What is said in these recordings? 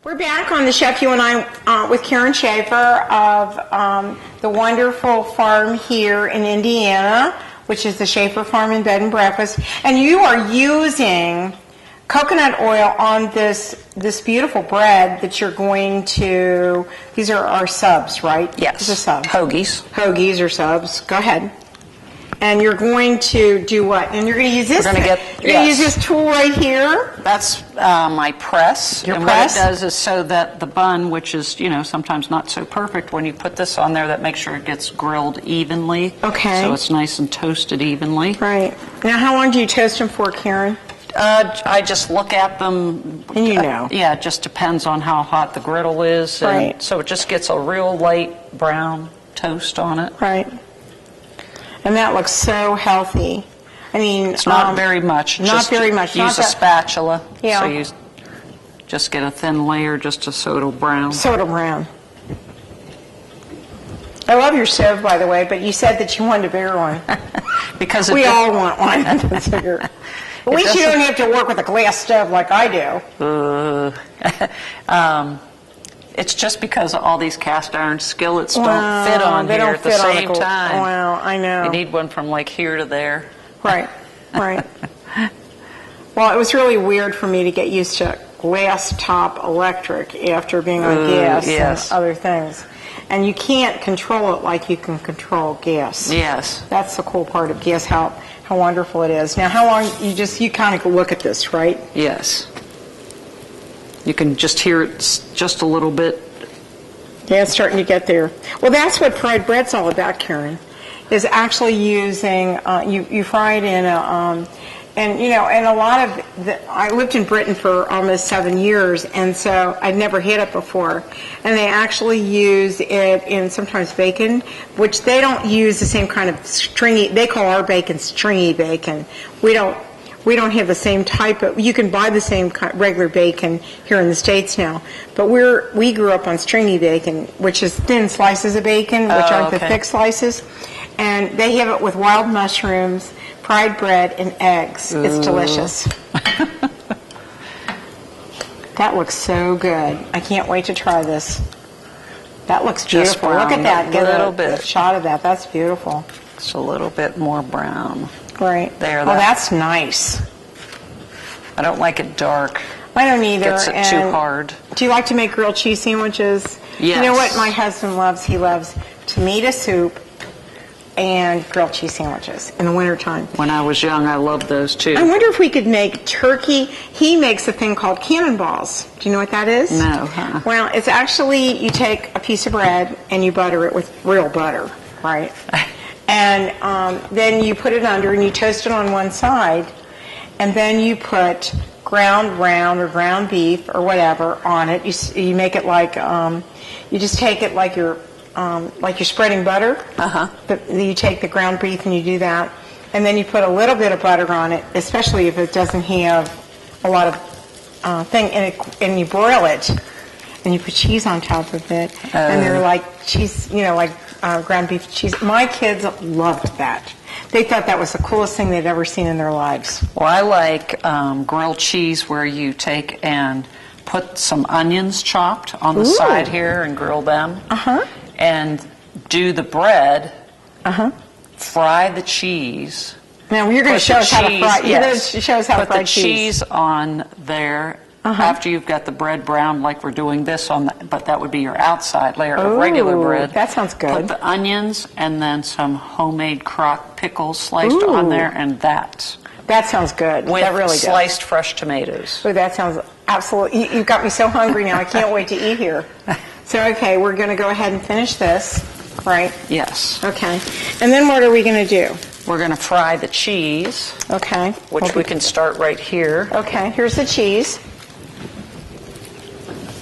We're back on the Chef You and I with Kathryn Schaefer of the wonderful farm here in Indiana, which is the Schaefer Farm and Bed and Breakfast. And you are using coconut oil on this beautiful bread that you're going to, these are our subs, right? Yes. These are subs. Hoagies. Hoagies or subs. Go ahead. And you're going to do what? And you're going to use this. We're going to use this tool right here. That's my press. Your and press? What it does is so that the bun, which is sometimes not so perfect, when you put this on there, that makes sure it gets grilled evenly. Okay. So it's nice and toasted evenly. Right. Now, how long do you toast them for, Kathryn? I just look at them. And you know. Yeah, it just depends on how hot the griddle is. And right. So it just gets a real light brown toast on it. Right. And that looks so healthy. I mean, it's not very much. Not very much. Use a spatula. Yeah. So you just get a thin layer just so it'll brown. So it'll brown. I love your stove, by the way, but you said that you wanted a bigger one. Because we all want one that's bigger. At least you don't have to work with a glass stove like I do. It's just because all these cast iron skillets don't fit on here at the same time. Wow, I know. You need one from like here to there. Right, right. Well, it was really weird for me to get used to glass top electric after being on gas yes. and other things. And you can't control it like you can control gas. Yes. That's the cool part of gas, how wonderful it is. Now, how long, you kind of look at this, right? Yes. You can just hear it just a little bit. Yeah, it's starting to get there. Well, that's what fried bread's all about, Kathryn, is actually using, you fry it in a, and a lot of, I lived in Britain for almost 7 years, and so I'd never had it before. And they actually use it in sometimes bacon, which they don't use the same kind of stringy, they call our bacon stringy bacon. We don't have the same type of, you can buy the same regular bacon here in the States now, but we grew up on stringy bacon, which is thin slices of bacon, which aren't the thick slices. And they have it with wild mushrooms, fried bread, and eggs. Ooh. It's delicious. That looks so good. I can't wait to try this. That looks beautiful. Look at that. Get a shot of that. That's beautiful. It's a little bit more brown. Right. There. Oh, that's nice. I don't like it dark. I don't either. Gets it too hard. Do you like to make grilled cheese sandwiches? Yes. You know what my husband loves? He loves tomato soup and grilled cheese sandwiches in the wintertime. When I was young, I loved those too. I wonder if we could make turkey. He makes a thing called cannonballs. Do you know what that is? No. Huh? Well, it's actually, you take a piece of bread and you butter it with real butter, right? And then you put it under and you toast it on one side, and then you put ground round or ground beef or whatever on it. You make it like you just take it like you're spreading butter. You take the ground beef and you do that, and then you put a little bit of butter on it, especially if it doesn't have a lot of thing in it, and you broil it, and you put cheese on top of it, and they're like cheese, like ground beef cheese. My kids loved that. They thought that was the coolest thing they'd ever seen in their lives. Well, I like grilled cheese where you take and put some onions chopped on the side here and grill them. And do the bread, fry the cheese. Now you're going to show us how to fry. You're going to show us how to fry cheese. Put the cheese on there after you've got the bread browned, like we're doing this on, but that would be your outside layer of regular bread. That sounds good. Put the onions and then some homemade crock pickles sliced on there, and that. That sounds good. With that really sliced fresh tomatoes. Oh, that sounds absolutely. You've got me so hungry now. I can't wait to eat here. So, okay, we're going to go ahead and finish this, right? Yes. Okay. And then what are we going to do? We're going to fry the cheese. Okay. Which we can start right here. Okay, here's the cheese.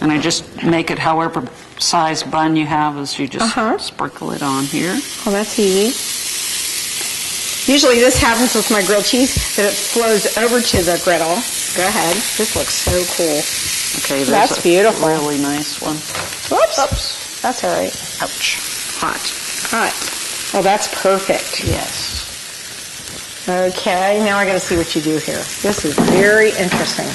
And I just make it however size bun you have, as you just sprinkle it on here. Oh, that's easy. Usually this happens with my grilled cheese, that it flows over to the griddle. Go ahead. This looks so cool. Okay, that's beautiful. Really nice one. Whoops. Oops. That's all right. Ouch. Hot. Oh, that's perfect. Yes. Okay, now I got to see what you do here. This is very interesting.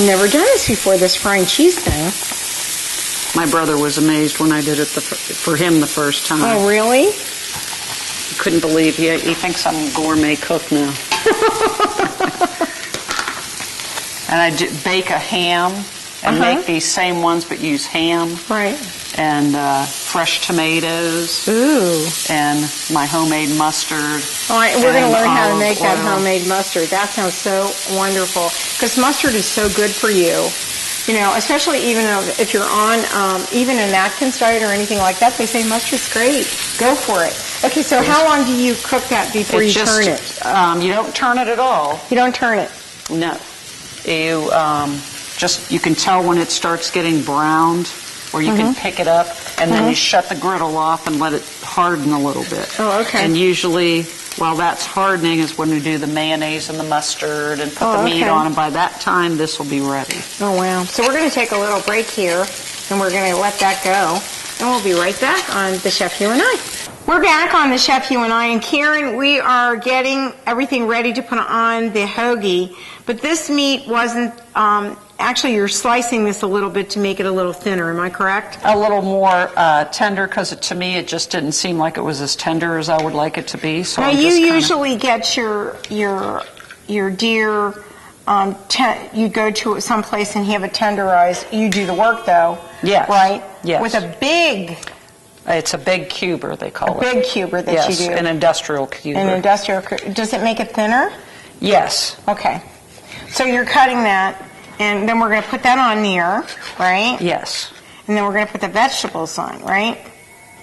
never done this before, this frying cheese thing. My brother was amazed when I did it for him the first time. Oh, really? He couldn't believe he thinks I'm a gourmet cook now. And I bake a ham and make these same ones but use ham. Right. And fresh tomatoes. Ooh. And my homemade mustard. All right, we're going to learn how to make that oil. homemade mustard. That sounds so wonderful. Because mustard is so good for you. You know, especially even if you're on even an Atkins diet or anything like that, they say mustard's great. Go for it. Okay, so how long do you cook that before you turn it? You don't turn it at all. You don't turn it? No. You you can tell when it starts getting browned, or you can pick it up, and then you shut the griddle off and let it harden a little bit. Oh, okay. And usually, while that's hardening is when we do the mayonnaise and the mustard and put the meat on, and by that time, this will be ready. Oh, wow. So we're going to take a little break here, and we're going to let that go, and we'll be right back on The Chef You and I. We're back on The Chef You and I, and Karen, we are getting everything ready to put on the hoagie, but this meat wasn't, actually you're slicing this a little bit to make it a little thinner, am I correct? A little more tender, because to me it just didn't seem like it was as tender as I would like it to be. So now you usually get your deer, you go to some place and have it tenderized. You do the work though, yes. Right? Yes. With a big... It's a big cuber, they call it. A big cuber that you do. Yes, an industrial cuber. An industrial cuber. Does it make it thinner? Yes. Okay. So you're cutting that, and then we're going to put that on there, right? Yes. And then we're going to put the vegetables on, right?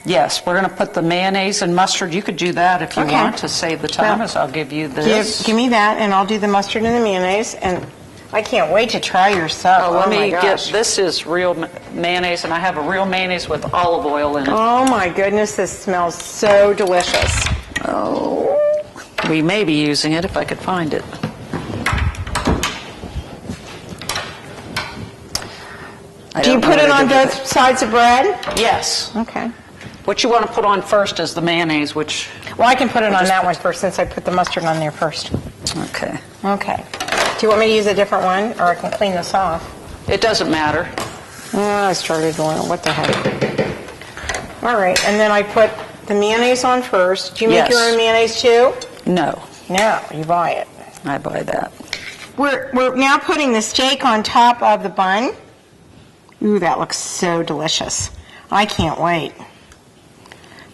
Yes, we're going to put the mayonnaise and mustard. You could do that if you want to save the time, as I'll give you this. Give me that, and I'll do the mustard and the mayonnaise, and I can't wait to try your stuff. Oh, let me get, this is real mayonnaise, and I have a real mayonnaise with olive oil in it. Oh my goodness, this smells so delicious. Oh, we may be using it if I could find it. Do you put it on both sides of bread? Yes. Okay. What you want to put on first is the mayonnaise, which... Well, I can put it on that one first since I put the mustard on there first. Okay. Okay. Do you want me to use a different one, or I can clean this off? It doesn't matter. I started going, what the heck? All right, and then I put the mayonnaise on first. Do you make your own mayonnaise too? No. No, you buy it. I buy that. We're now putting the steak on top of the bun. Ooh, that looks so delicious. I can't wait.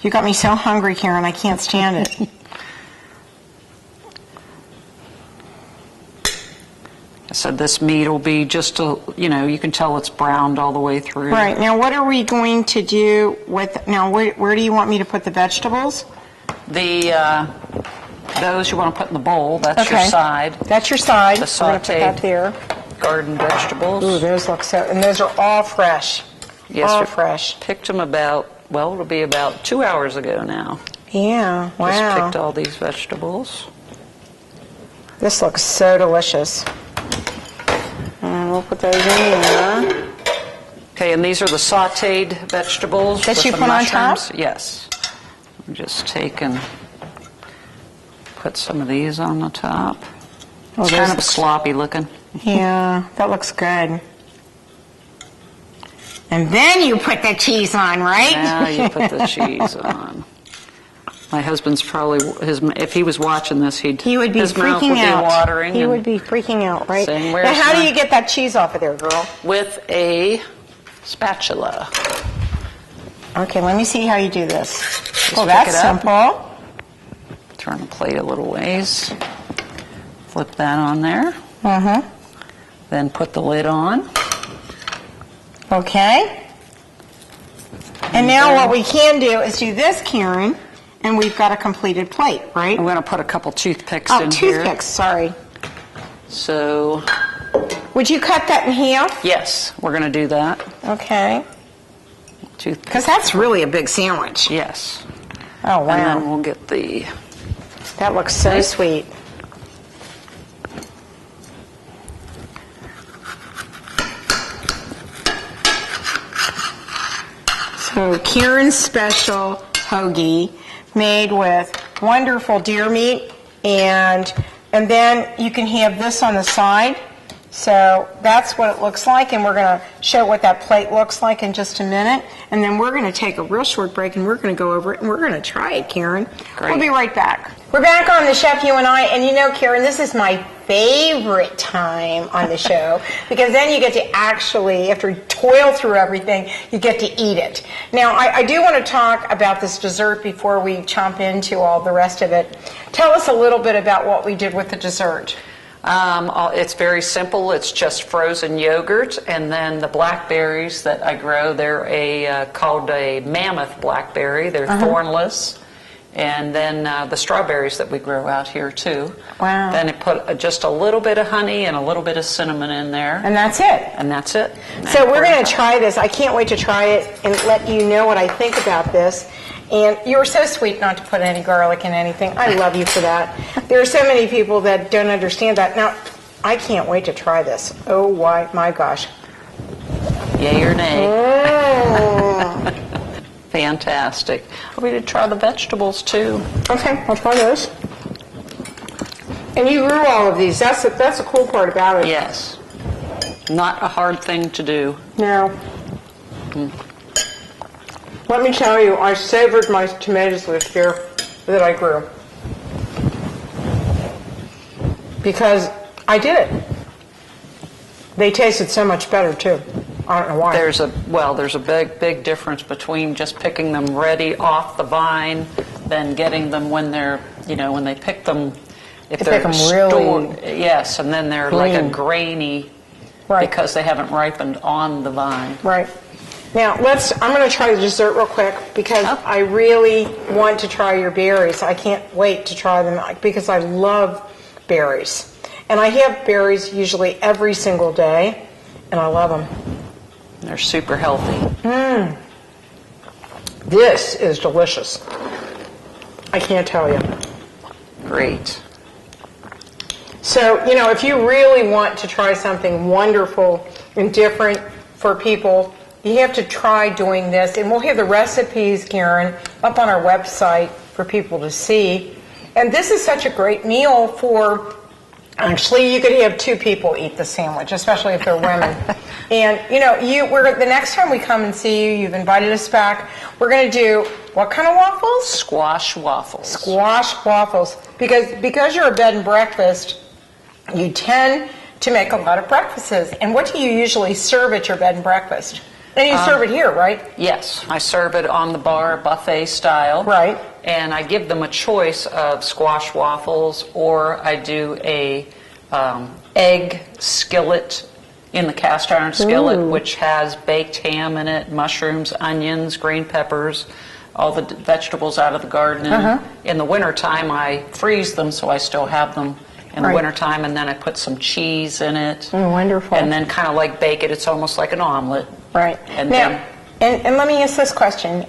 You got me so hungry, Karen, I can't stand it. I said this meat will be just you can tell it's browned all the way through. Right, now what are we going to do with, now where do you want me to put the vegetables? Those you want to put in the bowl, that's your side. That's your side. The sauteed, put that there. Garden vegetables. Ooh, those look so, and those are all fresh. Yes, all fresh. Picked them it'll be about 2 hours ago now. Yeah, wow. Just picked all these vegetables. This looks so delicious. And we'll put those in there. Okay, and these are the sautéed vegetables. That you put on top? Yes. I'll just take and put some of these on the top. Oh, it's kind of sloppy looking. Yeah, that looks good. And then you put the cheese on, right? Now you put the cheese on. My husband's probably, if he was watching this, he would be freaking out. Watering. He would be freaking out, right? Saying, now, how do you get that cheese off of there, girl? With a spatula. Okay, let me see how you do this. Just that's simple. Turn the plate a little ways. Flip that on there. Then put the lid on. Okay. And now what we can do is do this, Karen, and we've got a completed plate, right? I'm going to put a couple toothpicks in here. Oh, toothpicks, sorry. So... Would you cut that in half? Yes, we're going to do that. Okay. Toothpicks. Because that's really a big sandwich. Yes. Oh, wow. And then we'll get the... That looks so sweet. So Karen's special hoagie made with wonderful deer meat, and then you can have this on the side, So that's what it looks like, and we're going to show what that plate looks like in just a minute. And then we're going to take a real short break, and we're going to go over it, and we're going to try it, Karen. Great. We'll be right back. We're back on the Chef You and I, and you know, Karen, this is my favorite time on the show because then you get to actually, after you toil through everything, you get to eat it. Now, I do want to talk about this dessert before we chomp into all the rest of it. Tell us a little bit about what we did with the dessert. It's very simple. It's just frozen yogurt, and then the blackberries that I grow, they're called a mammoth blackberry. They're thornless. And then the strawberries that we grow out here too. Wow. Then I put just a little bit of honey and a little bit of cinnamon in there. And that's it. And that's it. So we're going to try this. I can't wait to try it and let you know what I think about this. And you were so sweet not to put any garlic in anything. I love you for that. There are so many people that don't understand that. Now, I can't wait to try this. Oh, my gosh. Yay or nay. Mm. Fantastic. We did try the vegetables too. Okay, I'll try those. And you grew all of these. That's the cool part about it. Yes. Not a hard thing to do. Now, let me tell you, I savored my tomatoes this year that I grew. Because I did it. They tasted so much better too. I don't know why. There's a big difference between just picking them ready off the vine than getting them when they're, when they pick them, if They they're pick 'em stored, really yes, and then they're like a grainy, Right. because they haven't ripened on the vine. Right. Now, I'm going to try the dessert real quick because I really want to try your berries. I can't wait to try them because I love berries. And I have berries usually every single day, and I love them. They're super healthy. This is delicious. I can't tell you. Great. So, if you really want to try something wonderful and different for people, you have to try doing this. And we'll have the recipes, Karen, up on our website for people to see. And this is such a great meal for, actually, you could have 2 people eat the sandwich, especially if they're women. And, the next time we come and see you, you've invited us back, we're going to do what kind of waffles? Squash waffles. Squash waffles. Because you're a bed and breakfast, you tend to make a lot of breakfasts. And what do you usually serve at your bed and breakfast? And you serve it here, right? Yes, I serve it on the bar, buffet style. Right. And I give them a choice of squash waffles, or I do a egg skillet in the cast iron skillet, which has baked ham in it, mushrooms, onions, green peppers, all the vegetables out of the garden. And in the wintertime, I freeze them so I still have them in the wintertime, and then I put some cheese in it. Wonderful. And then kind of like bake it. It's almost like an omelet. Right. And now, and let me ask this question.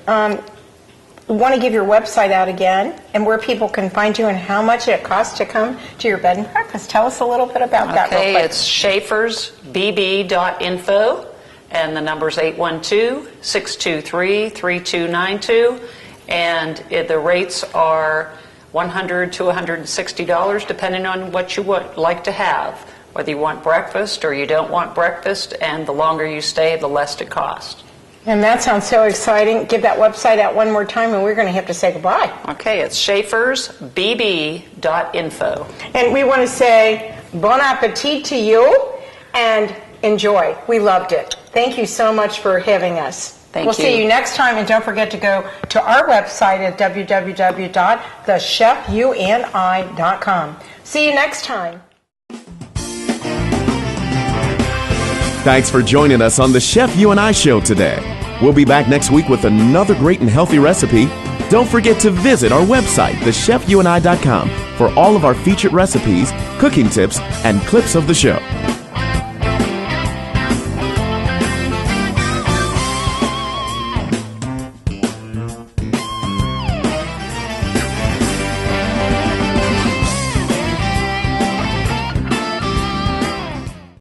You want to give your website out again and where people can find you and how much it costs to come to your bed and breakfast. Tell us a little bit about that real quick. Okay, it's schaefersbb.info, and the number's 812-623-3292, and the rates are $100 to $160 depending on what you would like to have, whether you want breakfast or you don't want breakfast, and the longer you stay, the less it costs. And that sounds so exciting. Give that website out one more time and we're going to have to say goodbye. Okay, it's schaefersbb.info. And we want to say bon appetit to you and enjoy. We loved it. Thank you so much for having us. We'll see you next time, and don't forget to go to our website at www.thechefyouandi.com. See you next time. Thanks for joining us on the Chef You and I Show today. We'll be back next week with another great and healthy recipe. Don't forget to visit our website, thechefyouandi.com, for all of our featured recipes, cooking tips, and clips of the show.